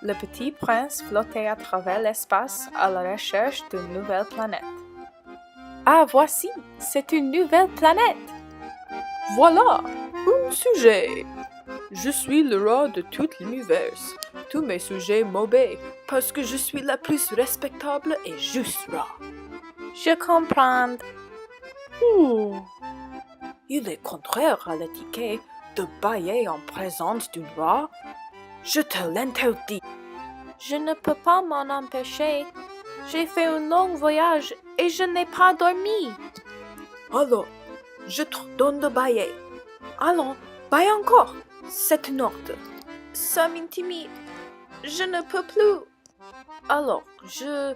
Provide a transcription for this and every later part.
Le petit prince flottait à travers l'espace à la recherche d'une nouvelle planète. Ah, voici, c'est une nouvelle planète. Voilà, un sujet. Je suis le roi de tout l'univers. Tous mes sujets m'obéissent parce que je suis la plus respectable et juste roi. Je comprends. Il est contraire à l'étiquette de bâiller en présence d'un roi. Je te l'interdis. Je ne peux pas m'en empêcher. J'ai fait un long voyage et je n'ai pas dormi. Alors, je te donne de bâiller. Allons, bâille encore. C'est un ordre. Ça m'intimide. Je ne peux plus. Alors, je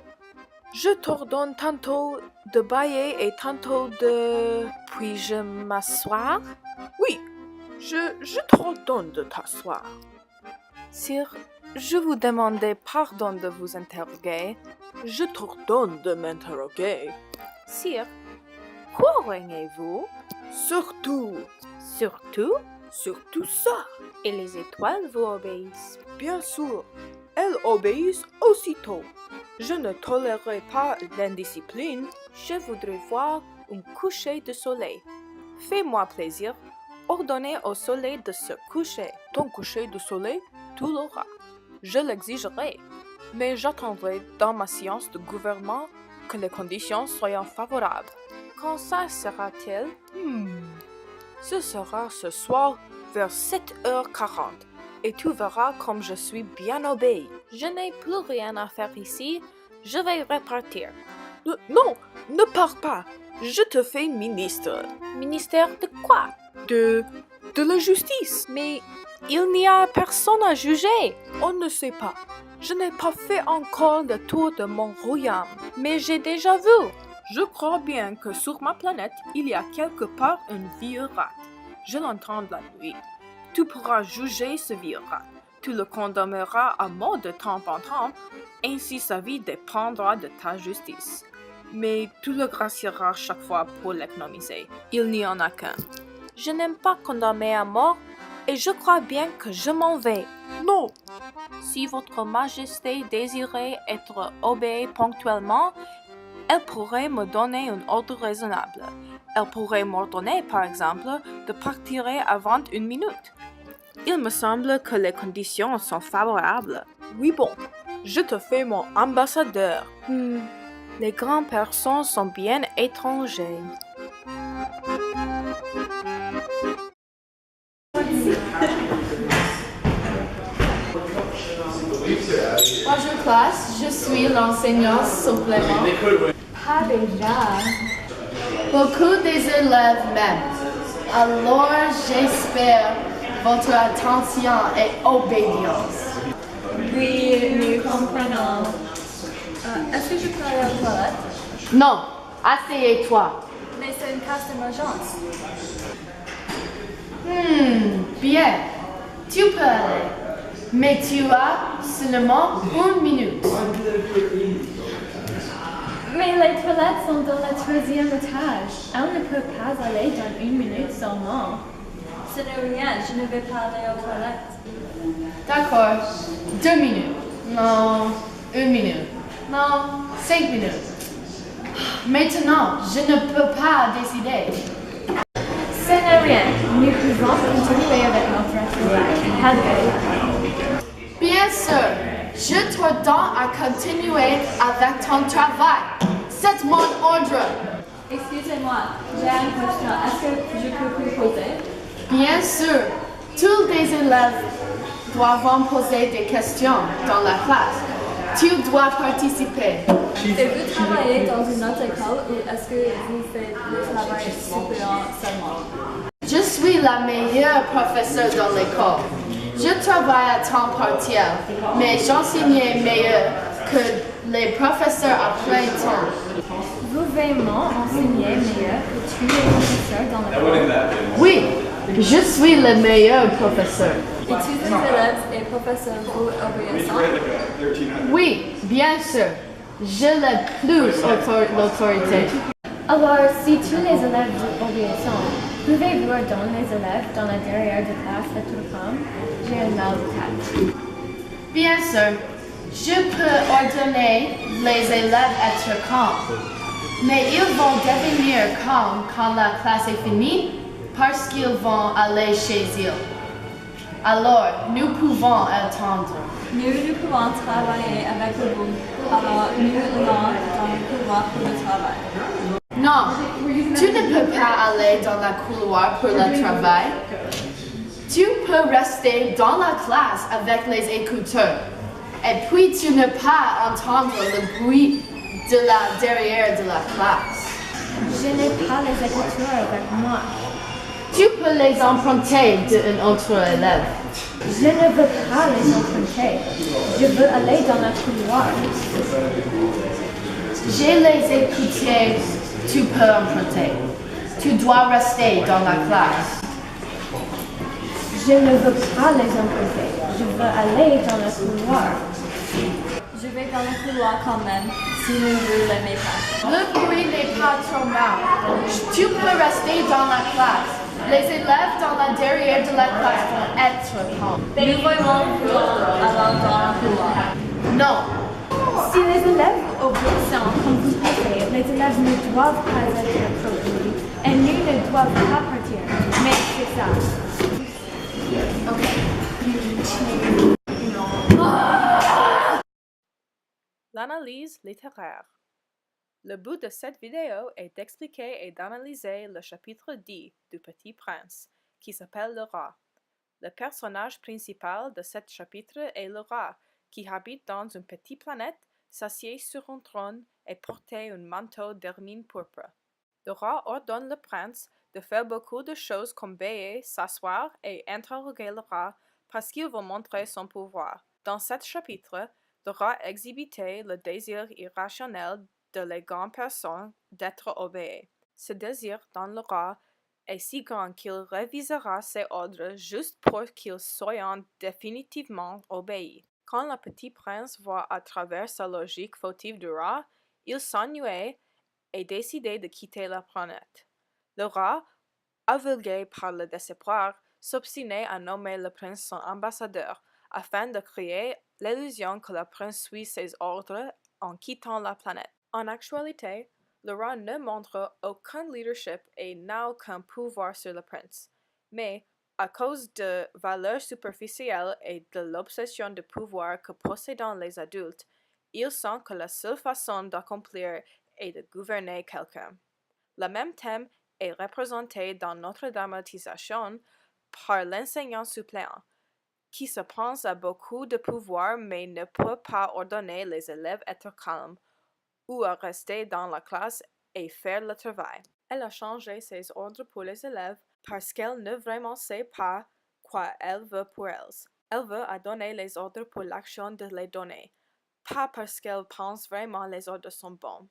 t'ordonne tantôt de bâiller et tantôt de... Puis-je m'asseoir? Oui, je t'ordonne de t'asseoir. Sire, je vous demandais pardon de vous interroger. Je t'ordonne de m'interroger. Sire, quoi régnez-vous? Surtout. Surtout? Surtout ça. Et les étoiles vous obéissent? Bien sûr, elles obéissent aussitôt. Je ne tolérerai pas l'indiscipline. Je voudrais voir un coucher de soleil. Fais-moi plaisir. Ordonnez au soleil de se coucher. Ton coucher de soleil, tu l'auras. Je l'exigerai. Mais j'attendrai dans ma séance de gouvernement que les conditions soient favorables. Quand ça sera-t-il? Ce sera ce soir vers 7h40. Et tu verras comme je suis bien obéi. Je n'ai plus rien à faire ici. Je vais repartir. Non, ne pars pas. Je te fais ministre. Ministère de quoi? De la justice. Mais il n'y a personne à juger. On ne sait pas. Je n'ai pas fait encore le tour de mon royaume. Mais j'ai déjà vu. Je crois bien que sur ma planète, il y a quelque part un vieux rat. Je l'entends la nuit. Tu pourras juger ce vieux rat. Tu le condamneras à mort de temps en temps, ainsi sa vie dépendra de ta justice. Mais tu le gracieras chaque fois pour l'économiser. Il n'y en a qu'un. Je n'aime pas condamner à mort et je crois bien que je m'en vais. Non! Si votre majesté désirait être obéie ponctuellement, elle pourrait me donner un ordre raisonnable. Elle pourrait m'ordonner, par exemple, de partir avant 1 minute. Il me semble que les conditions sont favorables. Oui, bon, je te fais mon ambassadeur. Les grandes personnes sont bien étrangers. Bonjour classe, je suis l'enseignant supplément. Pas déjà. Beaucoup des élèves m'aiment. Alors j'espère votre attention et obéissance. Oui, nous comprenons. Est-ce que je peux aller aux toilettes? Non, asseyez-toi. Mais c'est une casse d'émergence. Bien, tu peux aller. Mais tu as seulement 1 minute. Mais les toilettes sont dans le 3e étage. Elle ne peut pas aller dans 1 minute seulement. Ce n'est rien, je ne vais pas aller aux toilettes. D'accord, 2 minutes. Non, 1 minute. Non, 5 minutes. Maintenant, je ne peux pas décider. Ce n'est rien, nous pouvons continuer avec notre travail. Bien sûr, je t'ordonne à continuer avec ton travail. C'est mon ordre. Excusez-moi, j'ai une question. Est-ce que je peux vous poser? Bien sûr, tous les élèves doivent poser des questions dans la classe. Tu dois participer. Et vous travaillez dans une autre école ou est-ce que vous faites le travail supérieur seulement? Je suis la meilleure professeure dans l'école. Je travaille à temps partiel, mais j'enseigne meilleur que les professeurs à plein temps. Vous vraiment enseignez meilleur que tous les professeurs dans l'école? Oui, je suis le meilleur professeur. Et tous les élèves et professeurs vous obéissent? Oui, bien sûr. J'ai le plus l'autorité. Alors, si tous les élèves vous obéissent, pouvez-vous ordonner les élèves dans la derrière de classe d'être calme? J'ai un mal de tête. Bien sûr, je peux ordonner les élèves être calmes, mais ils vont devenir calmes quand la classe est finie parce qu'ils vont aller chez eux. Alors, nous pouvons attendre. Nous pouvons travailler avec le groupe, alors nous allons dans le couloir pour le travail. Non, tu ne peux pas aller dans le couloir pour le travail. Tu peux rester dans la classe avec les écouteurs. Et puis tu ne peux pas entendre le bruit de la derrière de la classe. Je n'ai pas les écouteurs avec moi. Tu peux les emprunter d'un autre élève. Je ne veux pas les emprunter. Je veux aller dans le couloir. J'ai les écouteurs, tu peux emprunter. Tu dois rester dans la classe. Je ne veux pas les emprunter. Je veux aller dans le couloir. Je vais dans le couloir quand même, si ne vous l'aimez pas. Le bruit n'est pas trop mal. Tu peux rester dans la classe. Les élèves dans la derrière de la classe vont être calmes. Nous voyons alors dans le couloir. Non, Si les élèves obéissent comme vous savez, les élèves ne doivent pas être produits et nous ne doivent pas partir. Mais c'est ça. L'analyse littéraire. Le but de cette vidéo est d'expliquer et d'analyser le chapitre 10 du Petit Prince, qui s'appelle le rat. Le personnage principal de ce chapitre est le rat, qui habite dans une petite planète, s'assied sur un trône et porte un manteau d'hermine pourpre. Le rat ordonne le prince de faire beaucoup de choses comme veiller, s'asseoir et interroger le rat parce qu'il veut montrer son pouvoir. Dans ce chapitre, le rat exhibitait le désir irrationnel de les grandes personnes d'être obéies. Ce désir dans le rat est si grand qu'il révisera ses ordres juste pour qu'ils soient définitivement obéis. Quand le petit prince voit à travers sa logique fautive du rat, il s'ennuyait et décidait de quitter la planète. Le rat, aveuglé par le désespoir, s'obstinait à nommer le prince son ambassadeur, afin de créer l'illusion que le prince suit ses ordres en quittant la planète. En actualité, le rat ne montre aucun leadership et n'a aucun pouvoir sur le prince. Mais, à cause de valeurs superficielles et de l'obsession de pouvoir que possèdent les adultes, il sent que la seule façon d'accomplir est de gouverner quelqu'un. Le même thème est représenté dans notre dramatisation par l'enseignant suppléant, qui se pense à beaucoup de pouvoir mais ne peut pas ordonner les élèves être calmes ou à rester dans la classe et faire le travail. Elle a changé ses ordres pour les élèves parce qu'elle ne vraiment sait pas quoi elle veut pour elles. Elle veut à donner les ordres pour l'action de les donner, pas parce qu'elle pense vraiment les ordres sont bons.